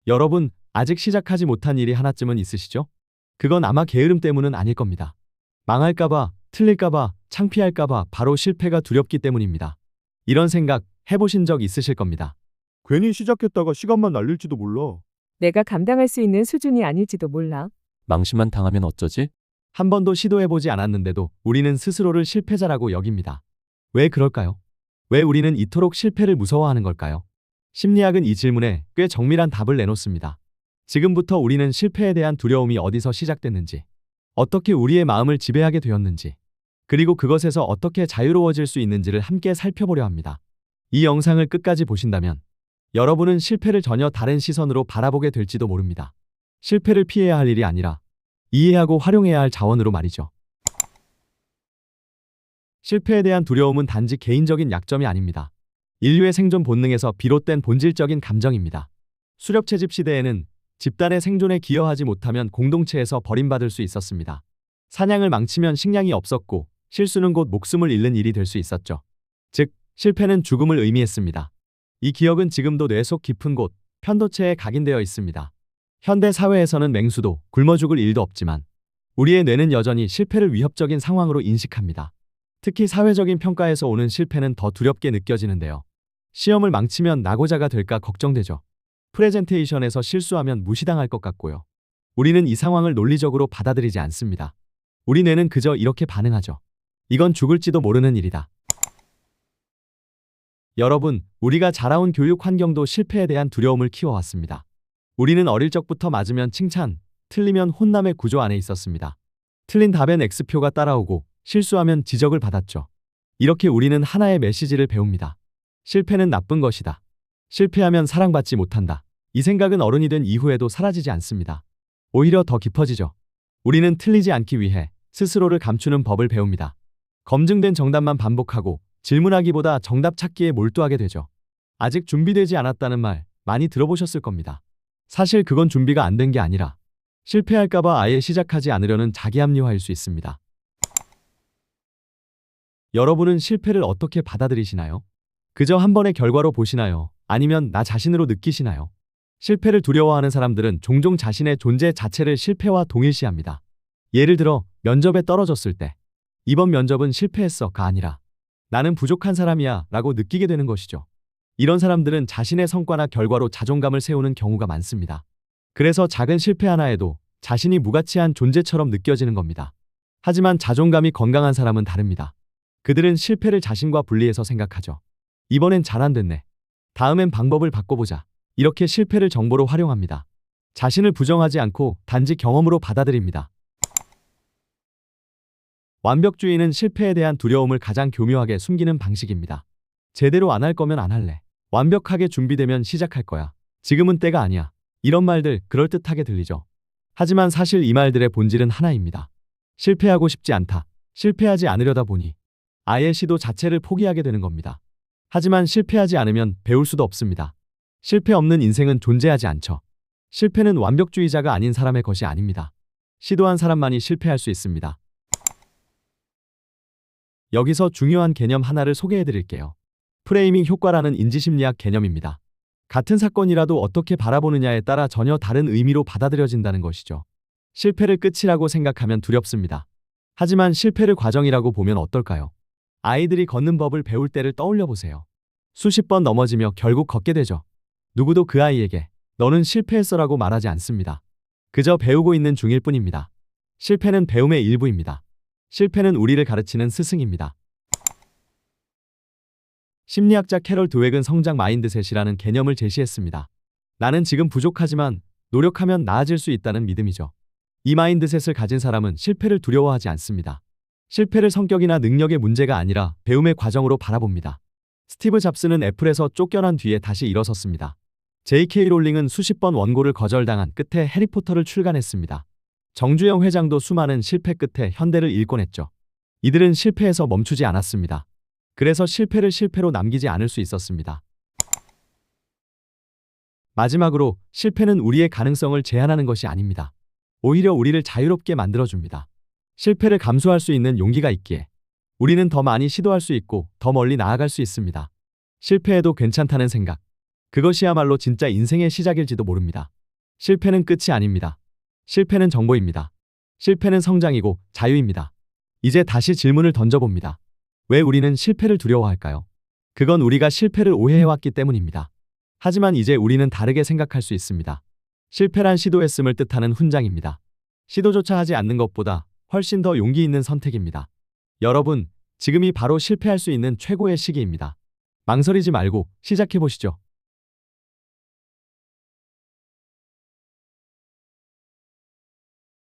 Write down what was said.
여러분, 아직 시작하지 못한 일이 하나쯤은 있으시죠? 그건 아마 게으름 때문은 아닐 겁니다. 망할까봐, 틀릴까봐, 창피할까봐 바로 실패가 두렵기 때문입니다. 이런 생각 해보신 적 있으실 겁니다. 괜히 시작했다가 시간만 날릴지도 몰라. 내가 감당할 수 있는 수준이 아닐지도 몰라. 망신만 당하면 어쩌지? 한 번도 시도해보지 않았는데도 우리는 스스로를 실패자라고 여깁니다. 왜 그럴까요? 왜 우리는 이토록 실패를 무서워하는 걸까요? 심리학은 이 질문에 꽤 정밀한 답을 내놓습니다. 지금부터 우리는 실패에 대한 두려움이 어디서 시작됐는지, 어떻게 우리의 마음을 지배하게 되었는지, 그리고 그것에서 어떻게 자유로워질 수 있는지를 함께 살펴보려 합니다. 이 영상을 끝까지 보신다면 여러분은 실패를 전혀 다른 시선으로 바라보게 될지도 모릅니다. 실패를 피해야 할 일이 아니라 이해하고 활용해야 할 자원으로 말이죠. 실패에 대한 두려움은 단지 개인적인 약점이 아닙니다. 인류의 생존 본능에서 비롯된 본질적인 감정입니다. 수렵 채집 시대에는 집단의 생존에 기여하지 못하면 공동체에서 버림받을 수 있었습니다. 사냥을 망치면 식량이 없었고 실수는 곧 목숨을 잃는 일이 될 수 있었죠. 즉, 실패는 죽음을 의미했습니다. 이 기억은 지금도 뇌 속 깊은 곳, 편도체에 각인되어 있습니다. 현대 사회에서는 맹수도 굶어 죽을 일도 없지만 우리의 뇌는 여전히 실패를 위협적인 상황으로 인식합니다. 특히 사회적인 평가에서 오는 실패는 더 두렵게 느껴지는데요. 시험을 망치면 낙오자가 될까 걱정되죠. 프레젠테이션에서 실수하면 무시당할 것 같고요. 우리는 이 상황을 논리적으로 받아들이지 않습니다. 우리 뇌는 그저 이렇게 반응하죠. 이건 죽을지도 모르는 일이다. 여러분, 우리가 자라온 교육 환경도 실패에 대한 두려움을 키워왔습니다. 우리는 어릴 적부터 맞으면 칭찬, 틀리면 혼남의 구조 안에 있었습니다. 틀린 답엔 X표가 따라오고 실수하면 지적을 받았죠. 이렇게 우리는 하나의 메시지를 배웁니다. 실패는 나쁜 것이다. 실패하면 사랑받지 못한다. 이 생각은 어른이 된 이후에도 사라지지 않습니다. 오히려 더 깊어지죠. 우리는 틀리지 않기 위해 스스로를 감추는 법을 배웁니다. 검증된 정답만 반복하고 질문하기보다 정답 찾기에 몰두하게 되죠. 아직 준비되지 않았다는 말 많이 들어보셨을 겁니다. 사실 그건 준비가 안 된 게 아니라 실패할까봐 아예 시작하지 않으려는 자기합리화일 수 있습니다. 여러분은 실패를 어떻게 받아들이시나요? 그저 한 번의 결과로 보시나요? 아니면 나 자신으로 느끼시나요? 실패를 두려워하는 사람들은 종종 자신의 존재 자체를 실패와 동일시합니다. 예를 들어 면접에 떨어졌을 때 이번 면접은 실패했어가 아니라 나는 부족한 사람이야 라고 느끼게 되는 것이죠. 이런 사람들은 자신의 성과나 결과로 자존감을 세우는 경우가 많습니다. 그래서 작은 실패 하나에도 자신이 무가치한 존재처럼 느껴지는 겁니다. 하지만 자존감이 건강한 사람은 다릅니다. 그들은 실패를 자신과 분리해서 생각하죠. 이번엔 잘 안 됐네. 다음엔 방법을 바꿔보자. 이렇게 실패를 정보로 활용합니다. 자신을 부정하지 않고 단지 경험으로 받아들입니다. 완벽주의는 실패에 대한 두려움을 가장 교묘하게 숨기는 방식입니다. 제대로 안 할 거면 안 할래. 완벽하게 준비되면 시작할 거야. 지금은 때가 아니야. 이런 말들 그럴듯하게 들리죠. 하지만 사실 이 말들의 본질은 하나입니다. 실패하고 싶지 않다. 실패하지 않으려다 보니 아예 시도 자체를 포기하게 되는 겁니다. 하지만 실패하지 않으면 배울 수도 없습니다. 실패 없는 인생은 존재하지 않죠. 실패는 완벽주의자가 아닌 사람의 것이 아닙니다. 시도한 사람만이 실패할 수 있습니다. 여기서 중요한 개념 하나를 소개해 드릴게요. 프레이밍 효과라는 인지심리학 개념입니다. 같은 사건이라도 어떻게 바라보느냐에 따라 전혀 다른 의미로 받아들여진다는 것이죠. 실패를 끝이라고 생각하면 두렵습니다. 하지만 실패를 과정이라고 보면 어떨까요? 아이들이 걷는 법을 배울 때를 떠올려 보세요. 수십 번 넘어지며 결국 걷게 되죠. 누구도 그 아이에게 너는 실패했어라고 말하지 않습니다. 그저 배우고 있는 중일 뿐입니다. 실패는 배움의 일부입니다. 실패는 우리를 가르치는 스승입니다. 심리학자 캐럴 드웩은 성장 마인드셋이라는 개념을 제시했습니다. 나는 지금 부족하지만 노력하면 나아질 수 있다는 믿음이죠. 이 마인드셋을 가진 사람은 실패를 두려워하지 않습니다. 실패를 성격이나 능력의 문제가 아니라 배움의 과정으로 바라봅니다. 스티브 잡스는 애플에서 쫓겨난 뒤에 다시 일어섰습니다. J.K. 롤링은 수십 번 원고를 거절당한 끝에 해리포터를 출간했습니다. 정주영 회장도 수많은 실패 끝에 현대를 일권 했죠. 이들은 실패에서 멈추지 않았습니다. 그래서 실패를 실패로 남기지 않을 수 있었습니다. 마지막으로 실패는 우리의 가능성을 제한하는 것이 아닙니다. 오히려 우리를 자유롭게 만들어줍니다. 실패를 감수할 수 있는 용기가 있기에 우리는 더 많이 시도할 수 있고 더 멀리 나아갈 수 있습니다. 실패해도 괜찮다는 생각. 그것이야말로 진짜 인생의 시작일지도 모릅니다. 실패는 끝이 아닙니다. 실패는 정보입니다. 실패는 성장이고 자유입니다. 이제 다시 질문을 던져봅니다. 왜 우리는 실패를 두려워할까요? 그건 우리가 실패를 오해해왔기 때문입니다. 하지만 이제 우리는 다르게 생각할 수 있습니다. 실패란 시도했음을 뜻하는 훈장입니다. 시도조차 하지 않는 것보다 훨씬 더 용기 있는 선택입니다. 여러분, 지금이 바로 실패할 수 있는 최고의 시기입니다. 망설이지 말고 시작해보시죠.